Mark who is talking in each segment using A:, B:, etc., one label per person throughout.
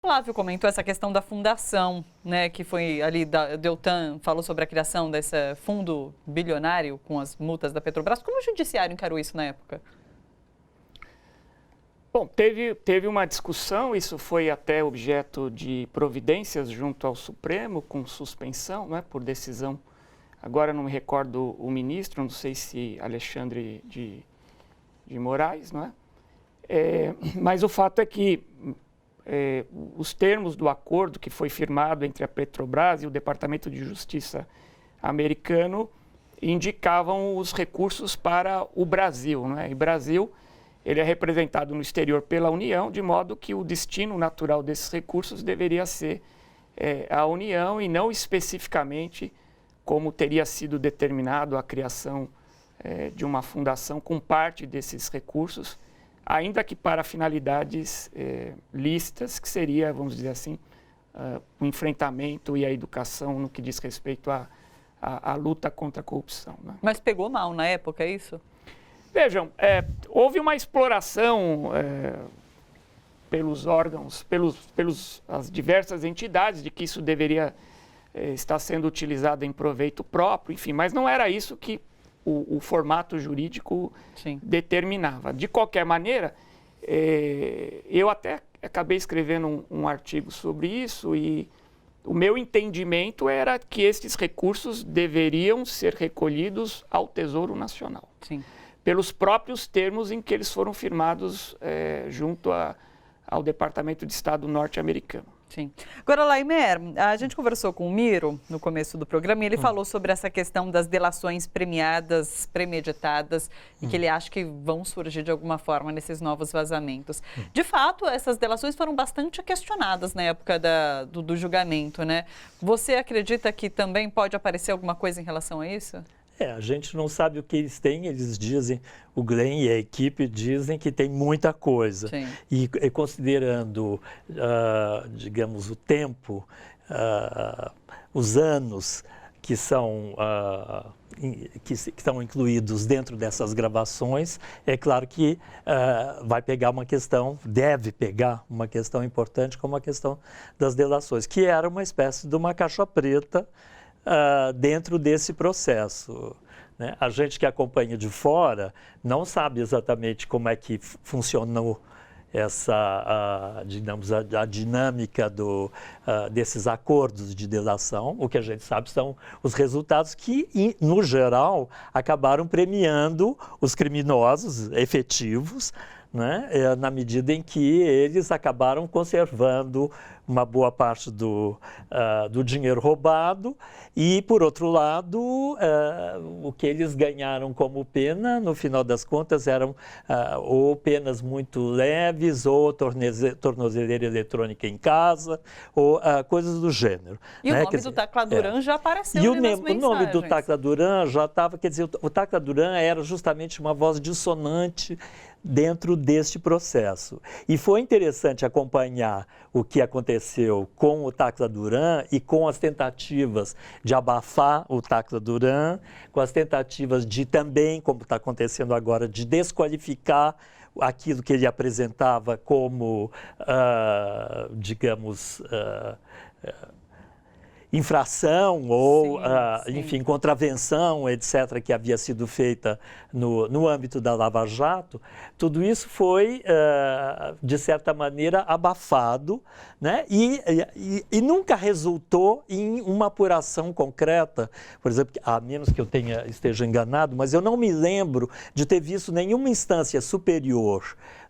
A: Flávio comentou essa questão da fundação, né, que foi ali da Deltan, falou sobre a criação desse fundo bilionário com as multas da Petrobras. Como o judiciário encarou isso na época?
B: Bom, teve uma discussão, isso foi até objeto de providências junto ao Supremo, com suspensão, né, por decisão. Agora não me recordo o ministro, não sei se Alexandre de Moraes, não é? Mas o fato é que os termos do acordo que foi firmado entre a Petrobras e o Departamento de Justiça americano indicavam os recursos para o Brasil, não é? E o Brasil, ele é representado no exterior pela União, de modo que o destino natural desses recursos deveria ser a União e não especificamente como teria sido determinado a criação de uma fundação com parte desses recursos, ainda que para finalidades lícitas, que seria, vamos dizer assim, o enfrentamento e a educação no que diz respeito à luta contra a corrupção, né?
A: Mas pegou mal na época, é isso?
B: Vejam, houve uma exploração pelos órgãos, as diversas entidades de que isso deveria estar sendo utilizado em proveito próprio, enfim, mas não era isso que o formato jurídico determinava. De qualquer maneira, eu até acabei escrevendo um artigo sobre isso e o meu entendimento era que esses recursos deveriam ser recolhidos ao Tesouro Nacional.
A: Sim.
B: Pelos próprios termos em que eles foram firmados junto ao Departamento de Estado norte-americano.
A: Sim. Agora, Laimer, a gente conversou com o Miro no começo do programa e ele falou sobre essa questão das delações premiadas, premeditadas, e que ele acha que vão surgir de alguma forma nesses novos vazamentos. De fato, essas delações foram bastante questionadas na época do julgamento, né? Você acredita que também pode aparecer alguma coisa em relação a isso?
C: A gente não sabe o que eles têm, eles dizem, o Glenn e a equipe dizem que tem muita coisa.
A: Sim.
C: E considerando, digamos, o tempo, os anos que são que estão incluídos dentro dessas gravações, é claro que vai pegar uma questão, deve pegar uma questão importante como a questão das delações, que era uma espécie de uma caixa preta dentro desse processo, né? A gente que acompanha de fora não sabe exatamente como é que funcionou essa, digamos, a dinâmica desses acordos de delação. O que a gente sabe são os resultados que, no geral, acabaram premiando os criminosos efetivos, né? Na medida em que eles acabaram conservando uma boa parte do dinheiro roubado e, por outro lado, o que eles ganharam como pena, no final das contas, eram ou penas muito leves, ou tornozeleira eletrônica em casa, ou coisas do gênero.
A: E
C: né?
A: o nome do Tacla Duran já apareceu nas mensagens.
C: O nome do Tacla Duran já estava, quer dizer, o Tacla Duran era justamente uma voz dissonante dentro deste processo. E foi interessante acompanhar o que aconteceu com o Tacla Duran e com as tentativas de abafar o Tacla Duran, com as tentativas de também, como está acontecendo agora, de desqualificar aquilo que ele apresentava como, digamos, infração ou, enfim, contravenção, etc., que havia sido feita no âmbito da Lava Jato, tudo isso foi, de certa maneira, abafado, né? E nunca resultou em uma apuração concreta. Por exemplo, a menos que eu esteja enganado, mas eu não me lembro de ter visto nenhuma instância superior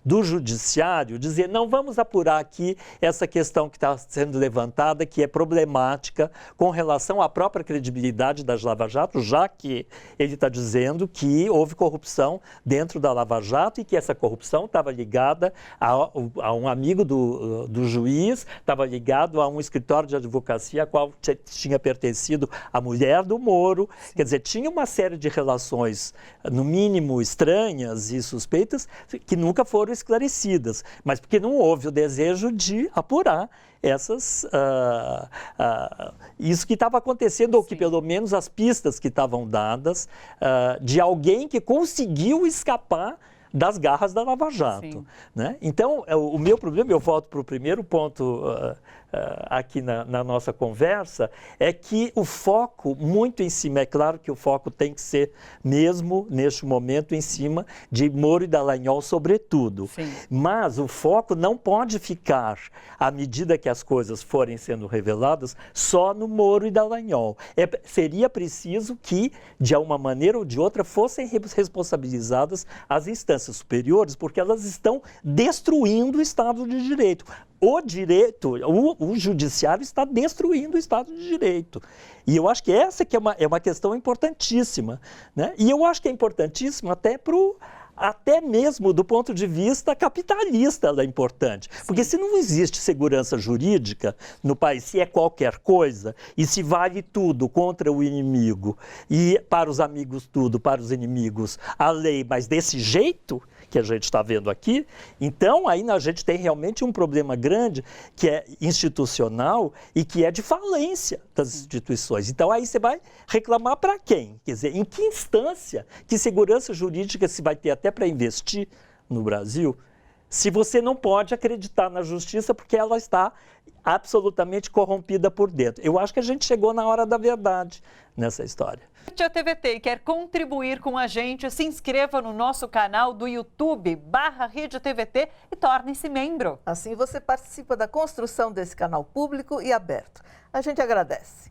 C: do judiciário dizer, não, vamos apurar aqui essa questão que está sendo levantada, que é problemática com relação à própria credibilidade das Lava Jato, já que ele está dizendo que houve corrupção dentro da Lava Jato e que essa corrupção estava ligada a um amigo do juiz, estava ligado a um escritório de advocacia a qual tinha pertencido a mulher do Moro. Sim. Quer dizer, tinha uma série de relações, no mínimo estranhas e suspeitas, que nunca foram esclarecidas, mas porque não houve o desejo de apurar isso que estava acontecendo, ou que pelo menos as pistas que estavam dadas de alguém que conseguiu escapar das garras da Lava Jato. Né? Então, o meu problema, eu volto para o primeiro ponto aqui na nossa conversa, é que o foco muito em cima, é claro que o foco tem que ser mesmo, neste momento, em cima de Moro e Dallagnol, sobretudo.
A: Sim.
C: Mas o foco não pode ficar, à medida que as coisas forem sendo reveladas, só no Moro e Dallagnol. Seria preciso que, de uma maneira ou de outra, fossem responsabilizadas as instâncias superiores, porque elas estão destruindo o Estado de Direito. O judiciário está destruindo o Estado de Direito. E eu acho que essa que é uma questão importantíssima. Né? E eu acho que é importantíssimo até mesmo do ponto de vista capitalista, ela é importante. Porque se não existe segurança jurídica no país, se é qualquer coisa, e se vale tudo contra o inimigo, e para os amigos tudo, para os inimigos a lei, mas desse jeito que a gente está vendo aqui, então aí a gente tem realmente um problema grande que é institucional e que é de falência das instituições. Então aí você vai reclamar para quem? Quer dizer, em que instância, que segurança jurídica se vai ter até para investir no Brasil, se você não pode acreditar na justiça porque ela está absolutamente corrompida por dentro. Eu acho que a gente chegou na hora da verdade nessa história.
A: Se a TVT quer contribuir com a gente, se inscreva no nosso canal do YouTube, /RedeTVT e torne-se membro.
D: Assim você participa da construção desse canal público e aberto. A gente agradece.